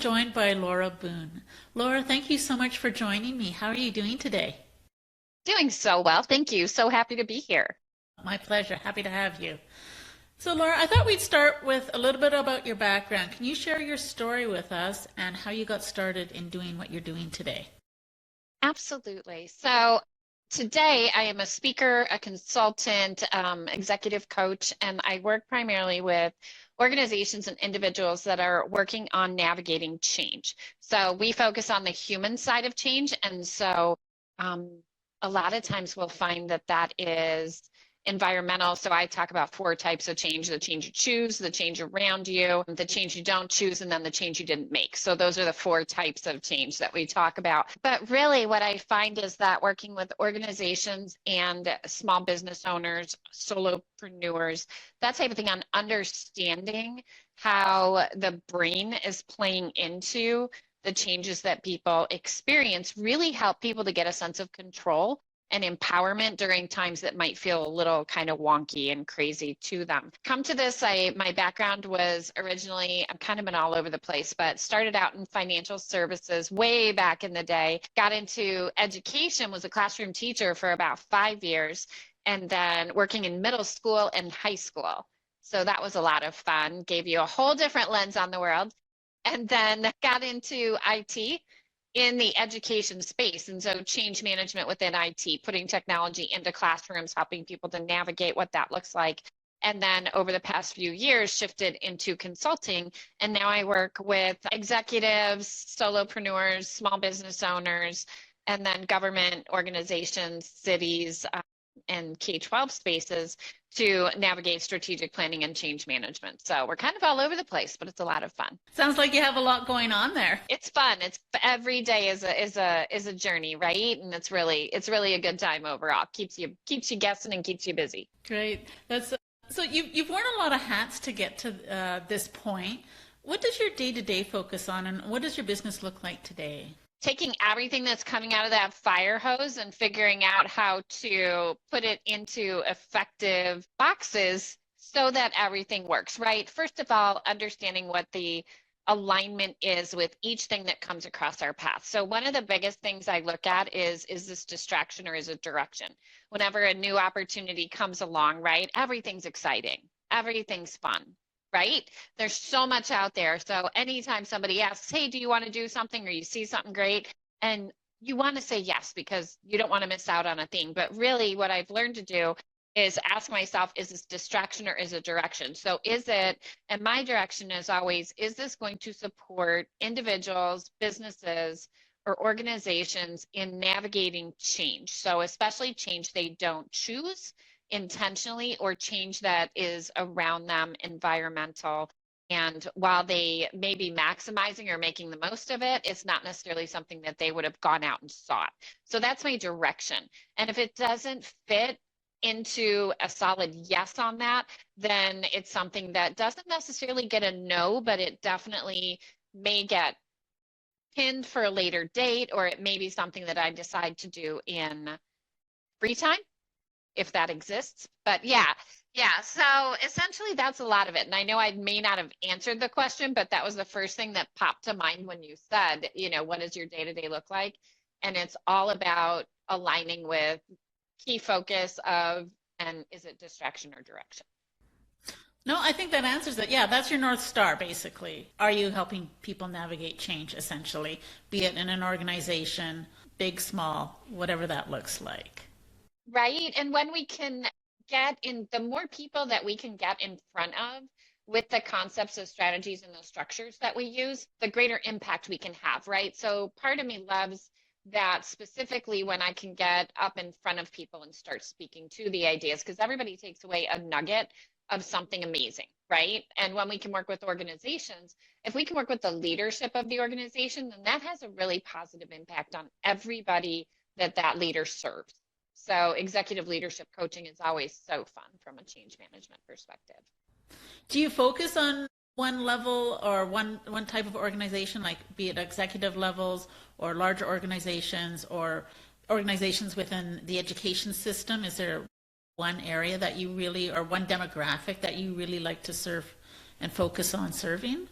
joined by Laura Boone. Laura, thank you so much for joining me. How are you doing today? Doing so well. Thank you. So happy to be here. My pleasure. Happy to have you. So, Laura, I thought we'd start with a little bit about your background. Can you share your story with us and how you got started in doing what you're doing today? Absolutely. So today I am a speaker, a consultant, executive coach, and I work primarily with organizations and individuals that are working on navigating change. So we focus on the human side of change. And so um, a lot of times we'll find that that is environmental. So I talk about four types of change: the change you choose, the change around you, the change you don't choose, and then the change you didn't make. So those are the four types of change that we talk about. But really what I find is that working with organizations and small business owners, solopreneurs, that type of thing, on understanding how the brain is playing into the changes that people experience really help people to get a sense of control and empowerment during times that might feel a little kind of wonky and crazy to them. Come to this, my background was originally, I've kind of been all over the place, but started out in financial services way back in the day, got into education, was a classroom teacher for about 5 years, and then working in middle school and high school. So that was a lot of fun, gave you a whole different lens on the world. And then got into IT in the education space. And so change management within IT, putting technology into classrooms, helping people to navigate what that looks like. And then over the past few years, shifted into consulting. And now I work with executives, solopreneurs, small business owners, and then government organizations, cities, and K-12 spaces to navigate strategic planning and change management. So we're kind of all over the place, but it's a lot of fun. Sounds like you have a lot going on there. It's fun. It's every day is a journey, right? And it's really a good time overall. Keeps you guessing and keeps you busy. Great. That's so you've worn a lot of hats to get to this point. What does your day-to-day focus on, and what does your business look like today? Taking everything that's coming out of that fire hose and figuring out how to put it into effective boxes so that everything works, right? First of all, understanding what the alignment is with each thing that comes across our path. So one of the biggest things I look at is this distraction or is it direction? Whenever a new opportunity comes along, right? Everything's exciting. Everything's fun, right? There's so much out there. So anytime somebody asks, hey, do you want to do something, or you see something great, and you want to say yes because you don't want to miss out on a thing. But really what I've learned to do is ask myself, is this distraction or is it direction? So is it, and my direction is always, is this going to support individuals, businesses, or organizations in navigating change? So especially change they don't choose intentionally, or change that is around them, environmental. And while they may be maximizing or making the most of it, it's not necessarily something that they would have gone out and sought. So that's my direction. And if it doesn't fit into a solid yes on that, then it's something that doesn't necessarily get a no, but it definitely may get pinned for a later date, or it may be something that I decide to do in free time if that exists. But yeah. So essentially that's a lot of it. And I know I may not have answered the question, but that was the first thing that popped to mind when you said, what does your day-to-day look like? And it's all about aligning with key focus of, and is it distraction or direction? No, I think that answers it. Yeah, that's your North Star, basically. Are you helping people navigate change, essentially, be it in an organization, big, small, whatever that looks like? Right. And when we can get in, the more people that we can get in front of with the concepts of strategies and the structures that we use, the greater impact we can have, right? So part of me loves that, specifically when I can get up in front of people and start speaking to the ideas, because everybody takes away a nugget of something amazing, right? And when we can work with organizations, if we can work with the leadership of the organization, then that has a really positive impact on everybody that leader serves. So executive leadership coaching is always so fun from a change management perspective. Do you focus on one level or one type of organization, like be it executive levels or larger organizations or organizations within the education system? Is there one area that you really, or one demographic that you really like to serve and focus on serving?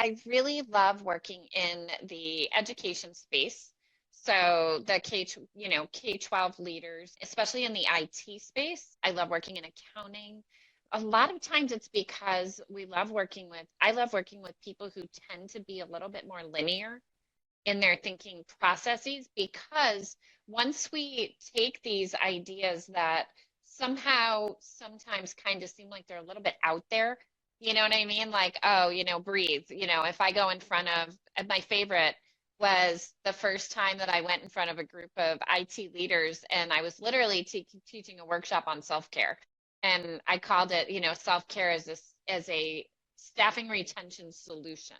I really love working in the education space. So the K-12 leaders, especially in the IT space. I love working in accounting. A lot of times it's because I love working with people who tend to be a little bit more linear in their thinking processes, because once we take these ideas that somehow sometimes kind of seem like they're a little bit out there, you know what I mean? Like, oh, breathe. If I go in front of, and my favorite was the first time that I went in front of a group of IT leaders, and I was literally teaching a workshop on self-care. And I called it, self-care as a staffing retention solution.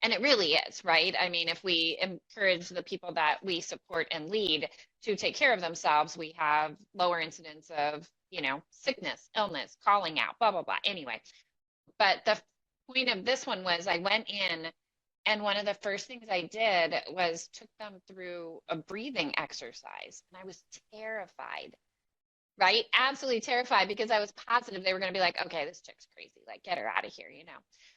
And it really is, right? I mean, if we encourage the people that we support and lead to take care of themselves, we have lower incidence of, sickness, illness, calling out, blah, blah, blah. Anyway, but the point of this one was I went in, and one of the first things I did was took them through a breathing exercise. And I was terrified, right? Absolutely terrified, because I was positive they were going to be like, okay, this chick's crazy. Like, get her out of here.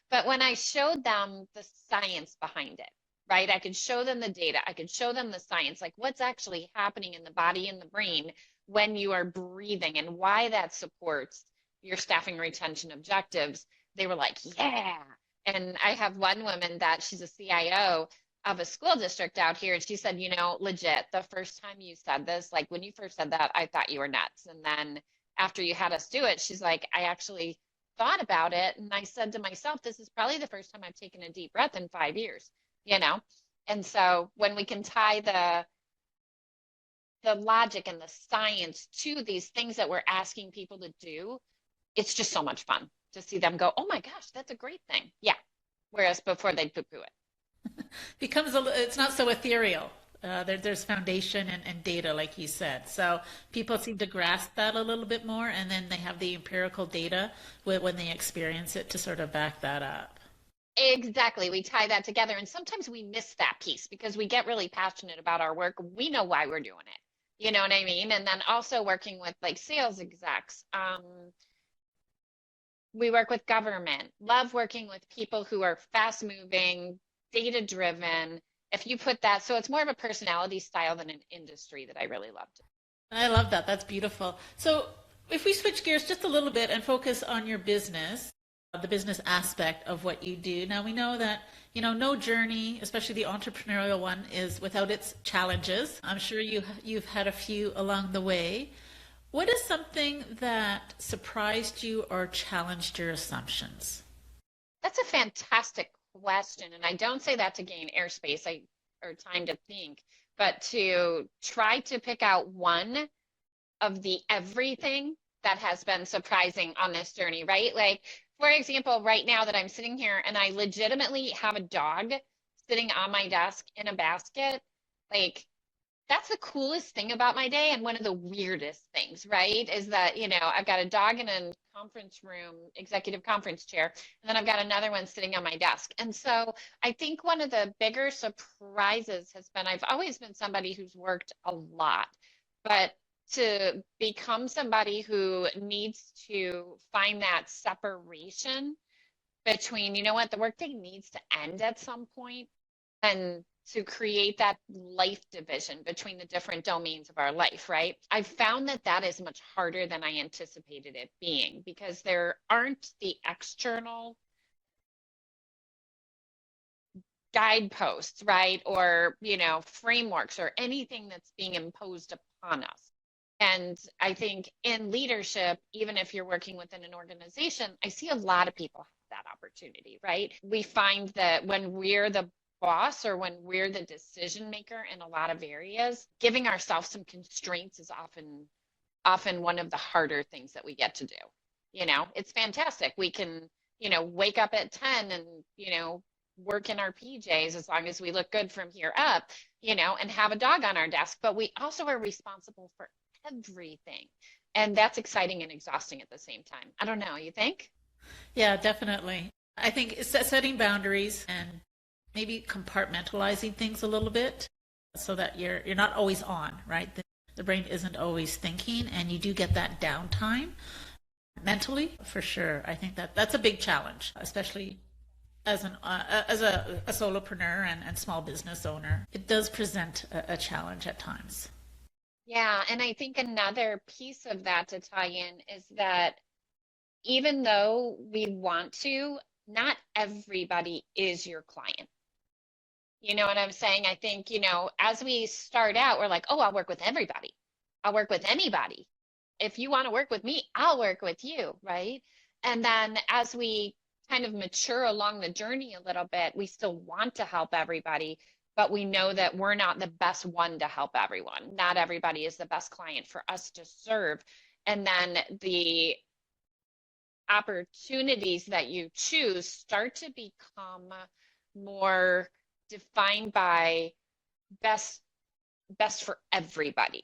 But when I showed them the science behind it, right? I could show them the data. I could show them the science, like what's actually happening in the body and the brain when you are breathing and why that supports your staffing retention objectives. They were like, yeah. And I have one woman that she's a CIO of a school district out here. And she said, legit, the first time you said this, like when you first said that, I thought you were nuts. And then after you had us do it, she's like, I actually thought about it. And I said to myself, this is probably the first time I've taken a deep breath in 5 years. And so when we can tie the logic and the science to these things that we're asking people to do, it's just so much fun to see them go, oh my gosh, that's a great thing. Yeah. Whereas before they'd poo-poo it. It's not so ethereal. There's foundation and data, like you said. So people seem to grasp that a little bit more, and then they have the empirical data when they experience it to sort of back that up. Exactly. We tie that together. And sometimes we miss that piece because we get really passionate about our work. We know why we're doing it. You know what I mean? And then also working with like sales execs. We work with government, love working with people who are fast moving, data driven. If you put that, so it's more of a personality style than an industry that I really loved. I love that. That's beautiful. So if we switch gears just a little bit and focus on your business, the business aspect of what you do. Now we know that, no journey, especially the entrepreneurial one, is without its challenges. I'm sure you've had a few along the way. What is something that surprised you or challenged your assumptions? That's a fantastic question. And I don't say that to gain airspace or time to think, but to try to pick out one of the everything that has been surprising on this journey, right? Like, for example, right now that I'm sitting here and I legitimately have a dog sitting on my desk in a basket, like, that's the coolest thing about my day. And one of the weirdest things, right, is that, I've got a dog in a conference room, executive conference chair, and then I've got another one sitting on my desk. And so I think one of the bigger surprises has been I've always been somebody who's worked a lot, but to become somebody who needs to find that separation between, the workday needs to end at some point, and to create that life division between the different domains of our life, right? I've found that is much harder than I anticipated it being, because there aren't the external guideposts, right? Or, frameworks or anything that's being imposed upon us. And I think in leadership, even if you're working within an organization, I see a lot of people have that opportunity, right? We find that when we're the boss or when we're the decision maker in a lot of areas, giving ourselves some constraints is often one of the harder things that we get to do. It's fantastic. We can, wake up at 10 and, work in our PJs as long as we look good from here up, and have a dog on our desk, but we also are responsible for everything. And that's exciting and exhausting at the same time. I don't know, you think? Yeah, definitely. I think setting boundaries and maybe compartmentalizing things a little bit so that you're not always on, right? The brain isn't always thinking, and you do get that downtime mentally, for sure. I think that's a big challenge, especially as a solopreneur and small business owner, it does present a challenge at times. Yeah, and I think another piece of that to tie in is that even though we want to, not everybody is your client. You know what I'm saying? I think, as we start out, we're like, oh, I'll work with everybody. I'll work with anybody. If you want to work with me, I'll work with you, right? And then as we kind of mature along the journey a little bit, we still want to help everybody, but we know that we're not the best one to help everyone. Not everybody is the best client for us to serve. And then the opportunities that you choose start to become more defined by best for everybody,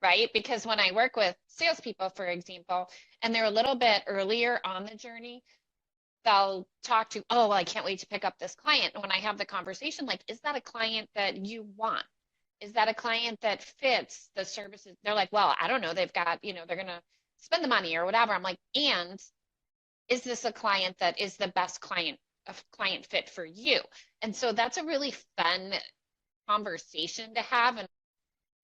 right? Because when I work with salespeople, for example, and they're a little bit earlier on the journey, they'll talk to, oh, well, I can't wait to pick up this client. And when I have the conversation, like, is that a client that you want? Is that a client that fits the services? They're like, well, I don't know. They've got, they're going to spend the money or whatever. I'm like, and is this a client that is the best client fit for you? And so that's a really fun conversation to have and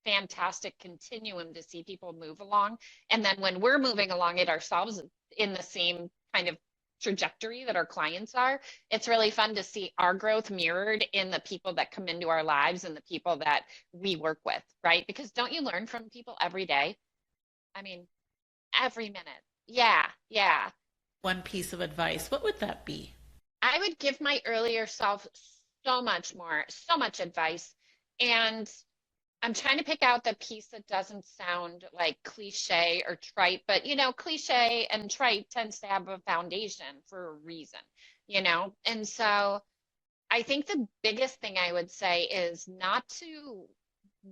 fantastic continuum to see people move along. And then when we're moving along it ourselves in the same kind of trajectory that our clients are, it's really fun to see our growth mirrored in the people that come into our lives and the people that we work with, right? Because don't you learn from people every day? I mean, every minute. Yeah, yeah. One piece of advice, what would that be? I would give my earlier self so much more, so much advice. And I'm trying to pick out the piece that doesn't sound like cliche or trite, but cliche and trite tends to have a foundation for a reason, And so I think the biggest thing I would say is not to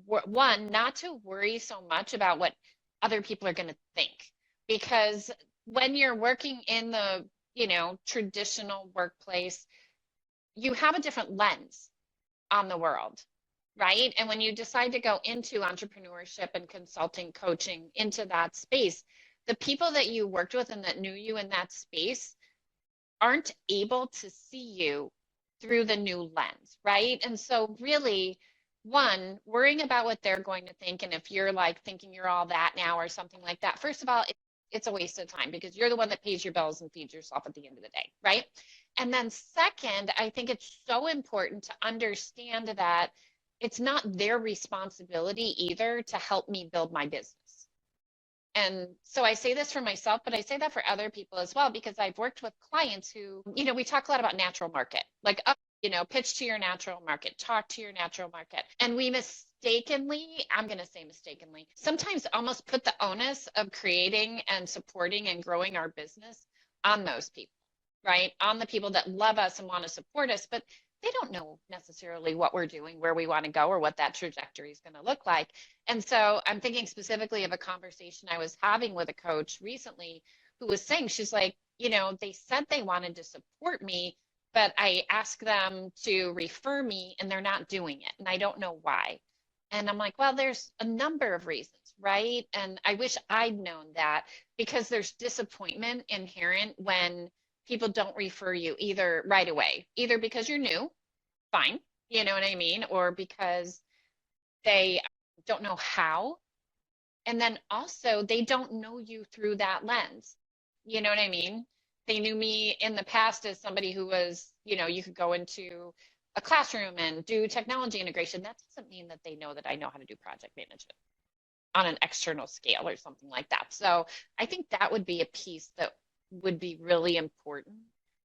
worry so much about what other people are going to think. Because when you're working in the, traditional workplace, you have a different lens on the world, right? And when you decide to go into entrepreneurship and consulting, coaching into that space, the people that you worked with and that knew you in that space aren't able to see you through the new lens, right? And so really, one, worrying about what they're going to think, and if you're like thinking you're all that now or something like that, first of all, it's a waste of time because you're the one that pays your bills and feeds yourself at the end of the day, right? And then second, I think it's so important to understand that it's not their responsibility either to help me build my business. And so I say this for myself, but I say that for other people as well, because I've worked with clients who, we talk a lot about natural market, like, pitch to your natural market, talk to your natural market. And we mistakenly, I'm going to say mistakenly, sometimes almost put the onus of creating and supporting and growing our business on those people, right? On the people that love us and want to support us, but they don't know necessarily what we're doing, where we want to go, or what that trajectory is going to look like. And so I'm thinking specifically of a conversation I was having with a coach recently who was saying, she's like, they said they wanted to support me, but I asked them to refer me and they're not doing it. And I don't know why. And I'm like, well, there's a number of reasons, right? And I wish I'd known that because there's disappointment inherent when people don't refer you either right away, either because you're new, fine, you know what I mean, or because they don't know how. And then also they don't know you through that lens. You know what I mean? They knew me in the past as somebody who was, you could go into a classroom and do technology integration. That doesn't mean that they know that I know how to do project management on an external scale or something like that. So I think that would be a piece that would be really important.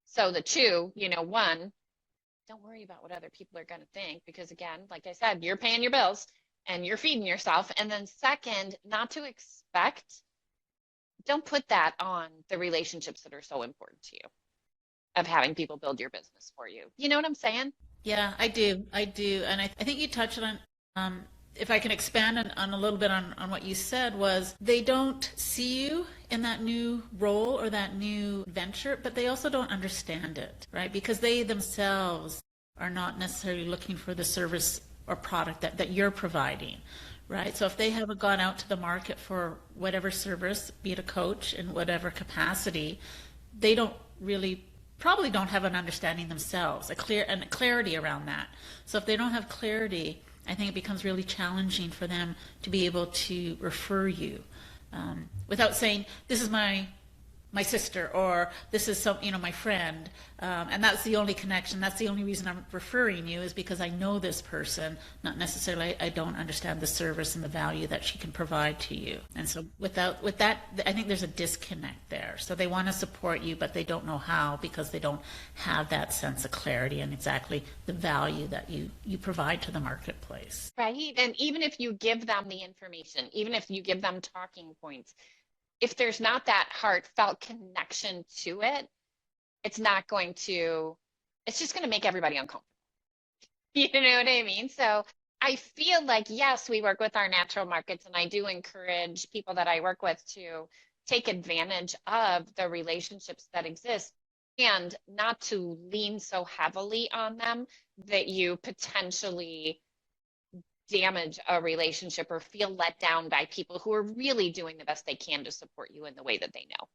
So the two, one, don't worry about what other people are going to think because again, like I said, you're paying your bills and you're feeding yourself. And then second, not to expect, don't put that on the relationships that are so important to you of having people build your business for you. You know what I'm saying? Yeah, I do. I do. And I think you touched on, if I can expand on a little bit on what you said, was they don't see you in that new role or that new venture, but they also don't understand it, right? Because they themselves are not necessarily looking for the service or product that you're providing, right? So if they haven't gone out to the market for whatever service, be it a coach in whatever capacity, they don't really probably don't have an understanding themselves, a clarity around that. So if they don't have clarity, I think it becomes really challenging for them to be able to refer you without saying, this is my sister, or this is my friend, and that's the only connection. That's the only reason I'm referring you, is because I know this person, not necessarily I don't understand the service and the value that she can provide to you. And so with that, I think there's a disconnect there. So they want to support you, but they don't know how, because they don't have that sense of clarity and exactly the value that you provide to the marketplace. Right. And even if you give them the information, even if you give them talking points, if there's not that heartfelt connection to it, it's just going to make everybody uncomfortable. You know what I mean? So I feel like, yes, we work with our natural markets, and I do encourage people that I work with to take advantage of the relationships that exist and not to lean so heavily on them that you potentially damage a relationship or feel let down by people who are really doing the best they can to support you in the way that they know.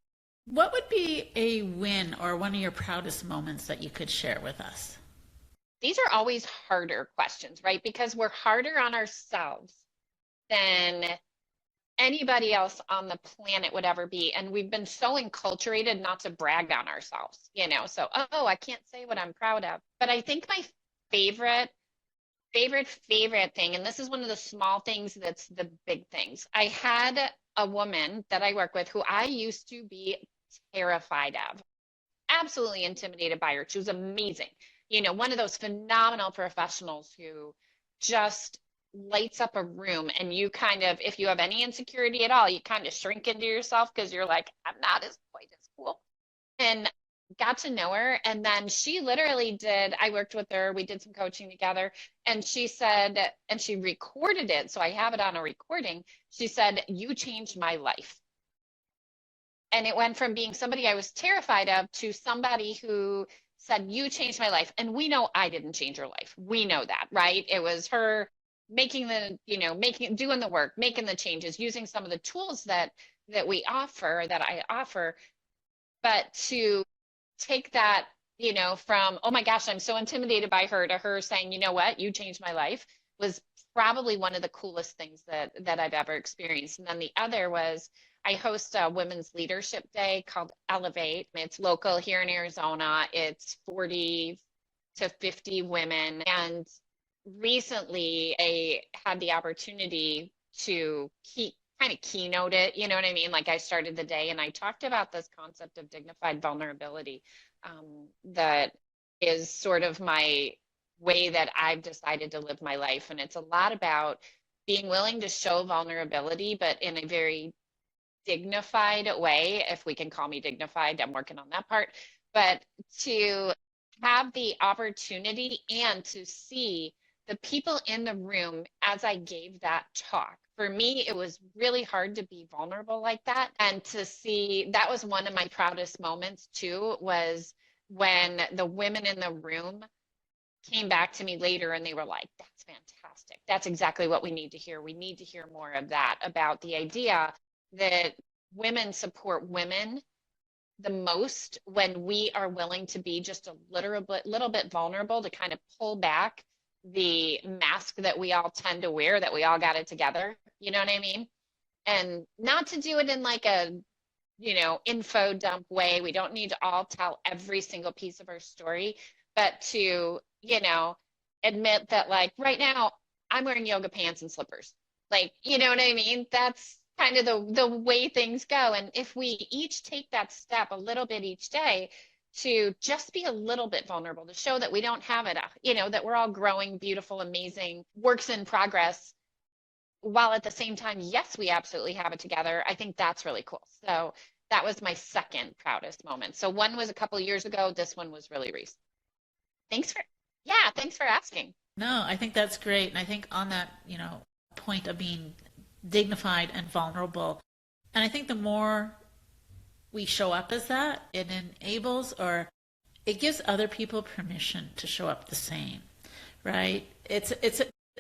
What would be a win or one of your proudest moments that you could share with us? These are always harder questions, right? Because we're harder on ourselves than anybody else on the planet would ever be. And we've been so enculturated not to brag on ourselves, So, oh, I can't say what I'm proud of. But I think my favorite thing, and this is one of the small things that's the big things. I had a woman that I work with who I used to be terrified of, absolutely intimidated by her. She was amazing. One of those phenomenal professionals who just lights up a room, and you kind of, if you have any insecurity at all, you kind of shrink into yourself because you're like, I'm not as quite as cool. And got to know her, and then she literally I worked with her, we did some coaching together, and she said, and she recorded it, so I have it on a recording. She said, you changed my life. And it went from being somebody I was terrified of to somebody who said, you changed my life. And we know I didn't change her life. We know that, right? It was her doing the work, making the changes, using some of the tools that I offer. But to take that, from, oh my gosh, I'm so intimidated by her, to her saying, you know what, you changed my life, was probably one of the coolest things that I've ever experienced. And then the other was, I host a Women's Leadership Day called Elevate. It's local here in Arizona. It's 40 to 50 women. And recently I had the opportunity to kind of keynote it, you know what I mean? Like, I started the day and I talked about this concept of dignified vulnerability, that is sort of my way that I've decided to live my life. And it's a lot about being willing to show vulnerability, but in a very dignified way. If we can call me dignified, I'm working on that part. But to have the opportunity and to see the people in the room as I gave that talk. For me, it was really hard to be vulnerable like that. And to see, that was one of my proudest moments too, was when the women in the room came back to me later and they were like, that's fantastic. That's exactly what we need to hear. We need to hear more of that, about the idea that women support women the most when we are willing to be just a little bit vulnerable, to kind of pull back the mask that we all tend to wear, that we all got it together. You know what I mean? And not to do it in like a, info dump way. We don't need to all tell every single piece of our story, but to, admit that, like, right now I'm wearing yoga pants and slippers. Like, you know what I mean? That's kind of the way things go. And if we each take that step a little bit each day to just be a little bit vulnerable, to show that we don't have it, that we're all growing, beautiful, amazing works in progress, while at the same time, yes, we absolutely have it together. I think that's really cool. So that was my second proudest moment. So one was a couple of years ago. This one was really recent. Thanks for asking. No, I think that's great. And I think on that, point of being dignified and vulnerable, and I think the more we show up as that, it enables, or it gives other people permission to show up the same, right? It's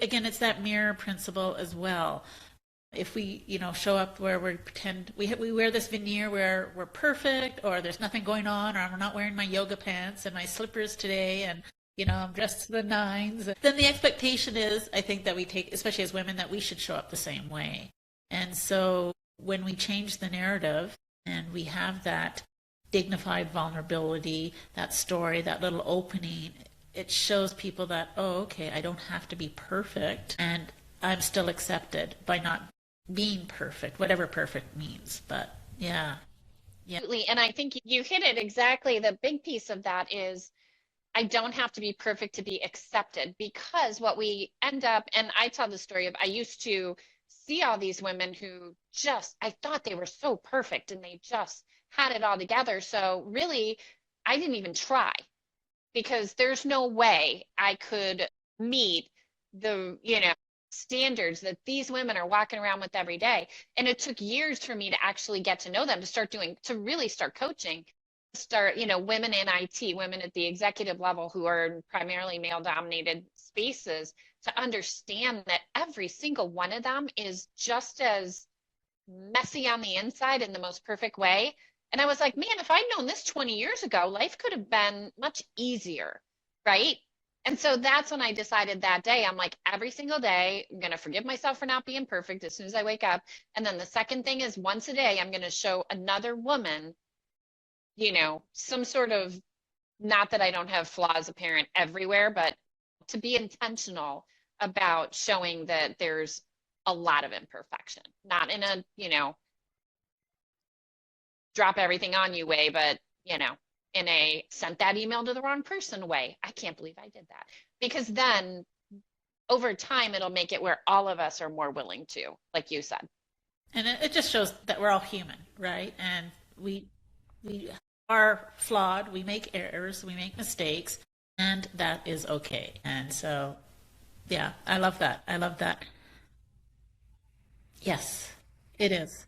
again, it's that mirror principle as well. If we, show up where we pretend we wear this veneer where we're perfect, or there's nothing going on, or I'm not wearing my yoga pants and my slippers today, and I'm dressed to the nines, then the expectation is, I think, that we take, especially as women, that we should show up the same way. And so when we change the narrative and we have that dignified vulnerability, that story, that little opening, it shows people that, oh, okay, I don't have to be perfect, and I'm still accepted by not being perfect, whatever perfect means. But yeah, yeah. Absolutely. And I think you hit it exactly. The big piece of that is I don't have to be perfect to be accepted, because what we end up, and I tell the story of, I used to see all these women who just, I thought they were so perfect and they just had it all together. So really, I didn't even try, because there's no way I could meet the, standards that these women are walking around with every day. And it took years for me to actually get to know them, to really start coaching, start, women in IT, women at the executive level who are in primarily male dominated spaces, to understand that every single one of them is just as messy on the inside in the most perfect way. And I was like, man, if I'd known this 20 years ago, life could have been much easier, right? And so that's when I decided that day, I'm like, every single day, I'm going to forgive myself for not being perfect as soon as I wake up. And then the second thing is, once a day, I'm going to show another woman, some sort of, not that I don't have flaws apparent everywhere, but to be intentional about showing that there's a lot of imperfection, not in a, drop everything on you way, but, in a sent that email to the wrong person way. I can't believe I did that. Because then over time, it'll make it where all of us are more willing to, like you said. And it just shows that we're all human, right? And we are flawed. We make errors. We make mistakes, and that is okay. And so, yeah, I love that. I love that. Yes, it is.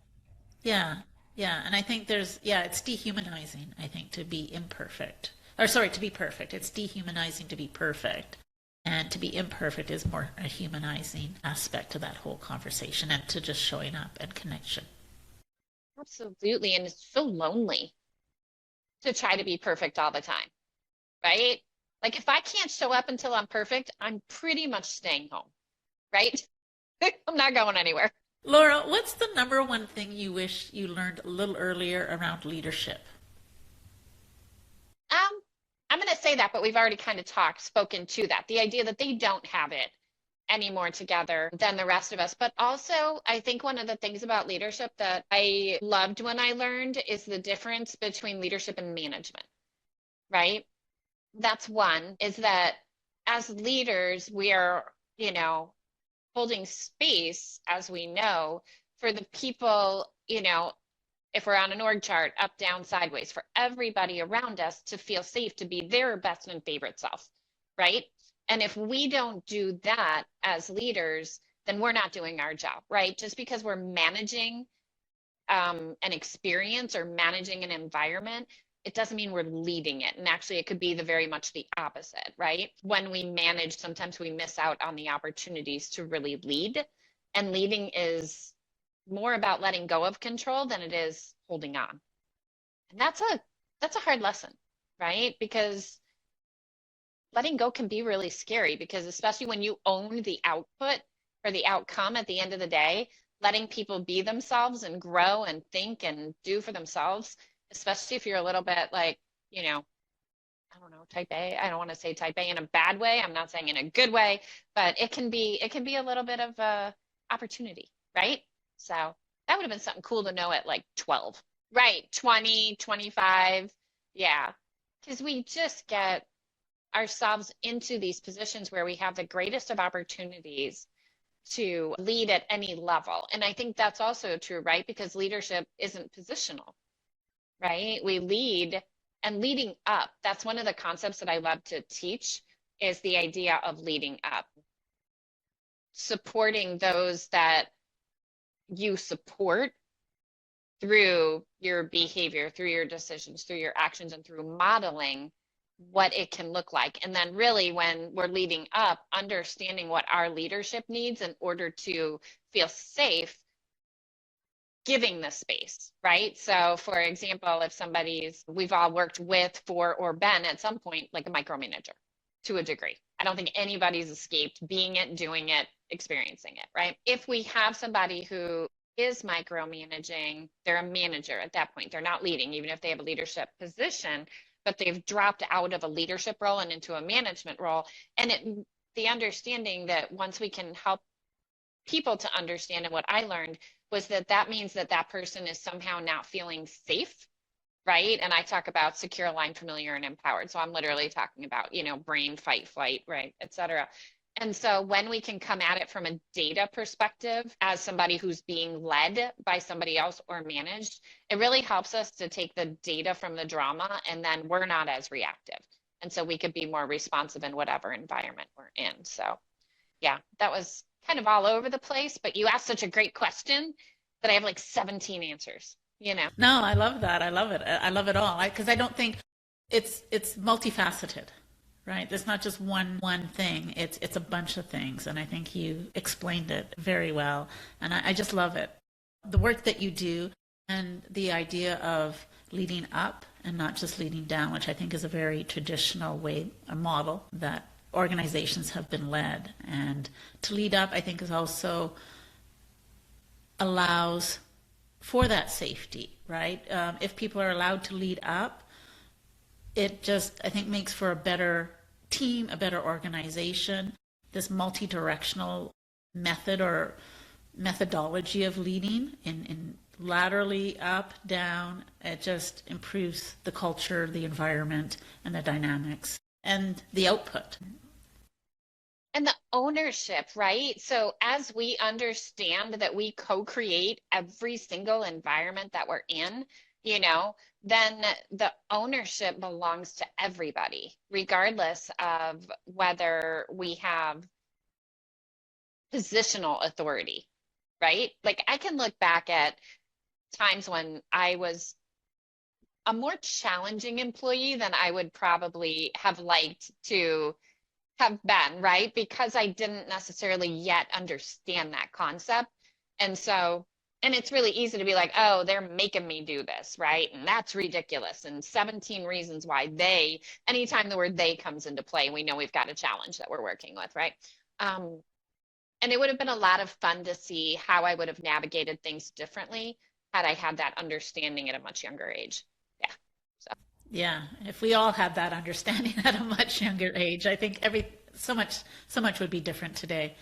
Yeah, yeah. And I think it's dehumanizing, I think, to be imperfect. Or sorry, to be perfect. It's dehumanizing to be perfect. And to be imperfect is more a humanizing aspect to that whole conversation and to just showing up and connection. Absolutely. And it's so lonely to try to be perfect all the time, right? Like if I can't show up until I'm perfect, I'm pretty much staying home, right? I'm not going anywhere. Laura, what's the number one thing you wish you learned a little earlier around leadership? Um, I'm going to say that, but we've already kind of spoken to that. The idea that they don't have it any more together than the rest of us. But also, I think one of the things about leadership that I loved when I learned is the difference between leadership and management, right? That's one, is that as leaders, we are, holding space, as we know, for the people, if we're on an org chart, up, down, sideways, for everybody around us to feel safe, to be their best and favorite self, right? And if we don't do that as leaders, then we're not doing our job, right? Just because we're managing an experience or managing an environment, it doesn't mean we're leading it. And actually, it could be the very much the opposite, right? When we manage, sometimes we miss out on the opportunities to really lead. And leading is more about letting go of control than it is holding on. And that's a hard lesson, right? Because letting go can be really scary, because especially when you own the output or the outcome at the end of the day, letting people be themselves and grow and think and do for themselves, especially if you're a little bit like, I don't know, type A. I don't want to say type A in a bad way. I'm not saying in a good way, but it can be a little bit of a opportunity, right? So that would have been something cool to know at like 12. Right, 20, 25. Yeah. Because we just get ourselves into these positions where we have the greatest of opportunities to lead at any level. And I think that's also true, right? Because leadership isn't positional, right? We lead, and leading up. That's one of the concepts that I love to teach, is the idea of leading up, supporting those that you support through your behavior, through your decisions, through your actions, and through modeling what it can look like. And then really when we're leading up, understanding what our leadership needs in order to feel safe giving the space, right? So for example, if we've all worked with, for, or been at some point like a micromanager to a degree. I don't think anybody's escaped being it, doing it, experiencing it, right? If we have somebody who is micromanaging, they're a manager at that point. They're not leading, even if they have a leadership position, but they've dropped out of a leadership role and into a management role. And the understanding that once we can help people to understand, and what I learned was that that means that that person is somehow not feeling safe, right? And I talk about secure, aligned, familiar, and empowered. So I'm literally talking about, brain, fight, flight, right, et cetera. And so when we can come at it from a data perspective as somebody who's being led by somebody else or managed, it really helps us to take the data from the drama, and then we're not as reactive. And so we could be more responsive in whatever environment we're in. So yeah, that was kind of all over the place, but you asked such a great question that I have like 17 answers. No, I love that. I love it. I love it all. Because I don't think it's multifaceted, right? It's not just one thing. It's a bunch of things, and I think you explained it very well. And I just love it. The work that you do and the idea of leading up and not just leading down, which I think is a very traditional way, a model that organizations have been led. And to lead up, I think, is also allows for that safety, right? If people are allowed to lead up, it just, I think, makes for a better team, a better organization. This multi-directional method or methodology of leading in laterally up, down, it just improves the culture, the environment, and the dynamics and the output. And the ownership, right? So as we understand that we co-create every single environment that we're in, then the ownership belongs to everybody, regardless of whether we have positional authority, right? Like I can look back at times when I was a more challenging employee than I would probably have liked to have been, right? Because I didn't necessarily yet understand that concept. And so, and it's really easy to be like, oh, they're making me do this, right? And that's ridiculous. And 17 reasons why anytime the word they comes into play, we know we've got a challenge that we're working with, right? And it would have been a lot of fun to see how I would have navigated things differently had I had that understanding at a much younger age. Yeah. So. Yeah, if we all had that understanding at a much younger age, I think so much would be different today.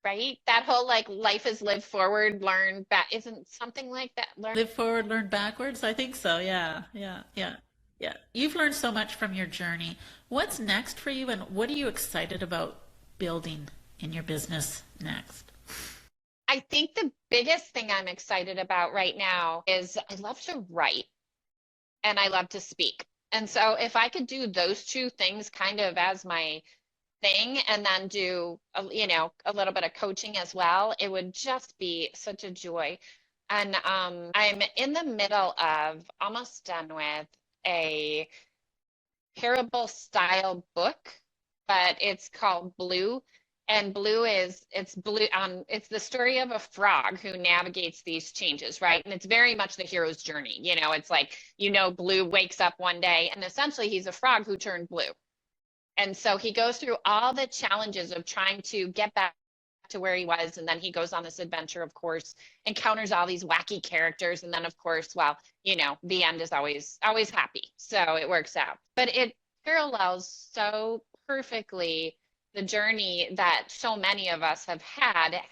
Right? That whole like life is live forward, learn back, isn't something like that? Live forward, learn backwards. I think so. Yeah, yeah, yeah, yeah. You've learned so much from your journey. What's next for you, and what are you excited about building in your business next? I think the biggest thing I'm excited about right now is I love to write and I love to speak. And so if I could do those two things kind of as my thing and then do a little bit of coaching as well, it would just be such a joy. And I'm in the middle of almost done with a parable style book, but it's called Blue. And Blue it's the story of a frog who navigates these changes, right? And it's very much the hero's journey. It's like, Blue wakes up one day and essentially he's a frog who turned blue. And so he goes through all the challenges of trying to get back to where he was. And then he goes on this adventure, of course, encounters all these wacky characters. And then, of course, well, the end is always happy. So it works out. But it parallels so perfectly the journey that so many of us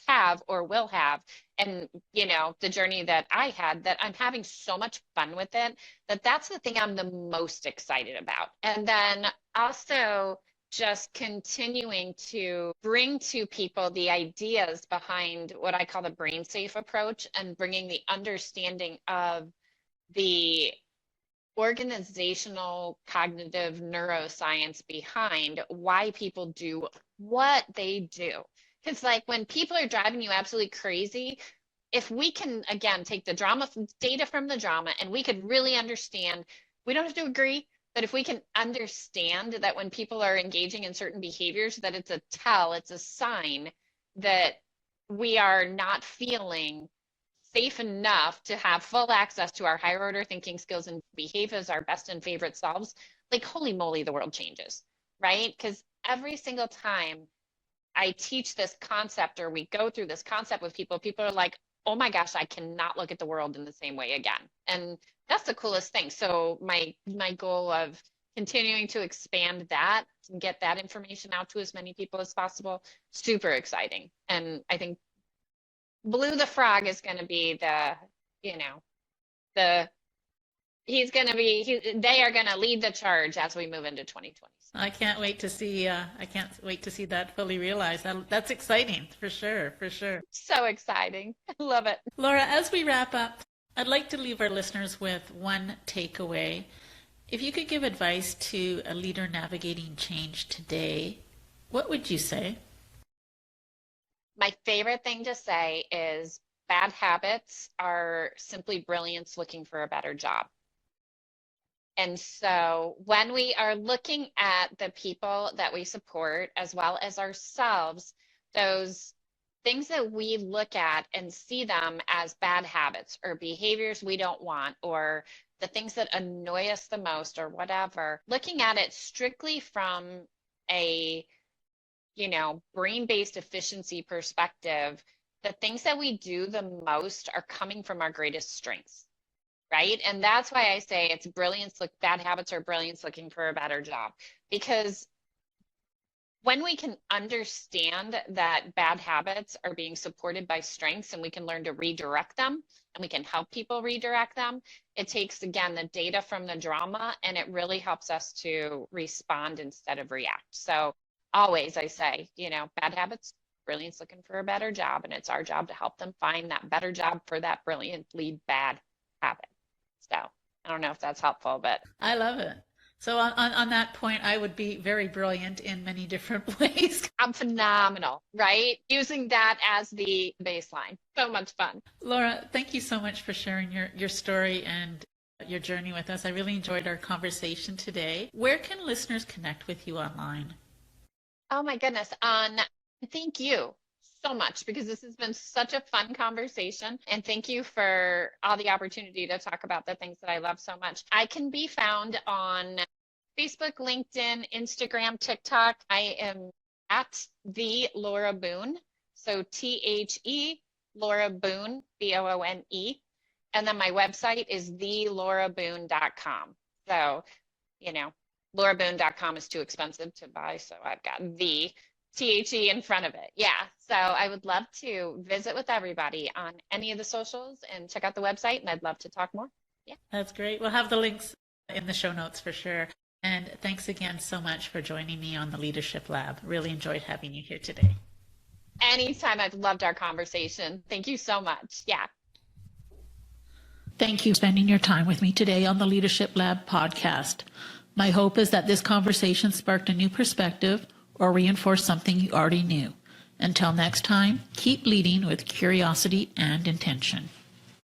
have, or will have. And, the journey that I had, that I'm having so much fun with it, that's the thing I'm the most excited about. And then also just continuing to bring to people the ideas behind what I call the brain safe approach, and bringing the understanding of the organizational cognitive neuroscience behind why people do what they do. Because like when people are driving you absolutely crazy, if we can, again, take the data from the drama, and we could really understand, we don't have to agree, but if we can understand that when people are engaging in certain behaviors, that it's a sign that we are not feeling safe enough to have full access to our higher order thinking skills and behave as our best and favorite selves, like holy moly, the world changes, right? Because every single time I teach this concept or we go through this concept with people, people are like, oh my gosh, I cannot look at the world in the same way again. And that's the coolest thing. So my goal of continuing to expand that and get that information out to as many people as possible, super exciting. And I think Blue the Frog is going to be the, you know, the he's going to be they are going to lead the charge as we move into 2020. I can't wait to see that fully realized. That's exciting for sure, for sure. So exciting. I love it. Laura, as we wrap up, I'd like to leave our listeners with one takeaway. If you could give advice to a leader navigating change today, what would you say? My favorite thing to say is bad habits are simply brilliance looking for a better job. And so when we are looking at the people that we support as well as ourselves, those things that we look at and see them as bad habits or behaviors we don't want, or the things that annoy us the most or whatever, looking at it strictly from a, brain-based efficiency perspective, the things that we do the most are coming from our greatest strengths. Right. And that's why I say it's bad habits are brilliance looking for a better job. Because when we can understand that bad habits are being supported by strengths and we can learn to redirect them and we can help people redirect them, it takes, again, the data from the drama and it really helps us to respond instead of react. So always I say, bad habits, brilliance looking for a better job. And it's our job to help them find that better job for that brilliantly bad habit. So I don't know if that's helpful, but I love it. So on that point, I would be very brilliant in many different ways. I'm phenomenal, right? Using that as the baseline. So much fun. Laura, thank you so much for sharing your story and your journey with us. I really enjoyed our conversation today. Where can listeners connect with you online? Oh my goodness. Thank you so much, because this has been such a fun conversation, and thank you for all the opportunity to talk about the things that I love so much. I can be found on Facebook, LinkedIn, Instagram, TikTok. I am at the Laura Boone, so THE Laura Boone, BOONE, and then my website is thelauraboone.com. So lauraboone.com is too expensive to buy, so I've got the THE in front of it. Yeah. So I would love to visit with everybody on any of the socials and check out the website, and I'd love to talk more. Yeah. That's great. We'll have the links in the show notes for sure. And thanks again so much for joining me on the Leadership Lab. Really enjoyed having you here today. Anytime. I've loved our conversation. Thank you so much. Yeah. Thank you for spending your time with me today on the Leadership Lab podcast. My hope is that this conversation sparked a new perspective or reinforce something you already knew. Until next time, keep leading with curiosity and intention.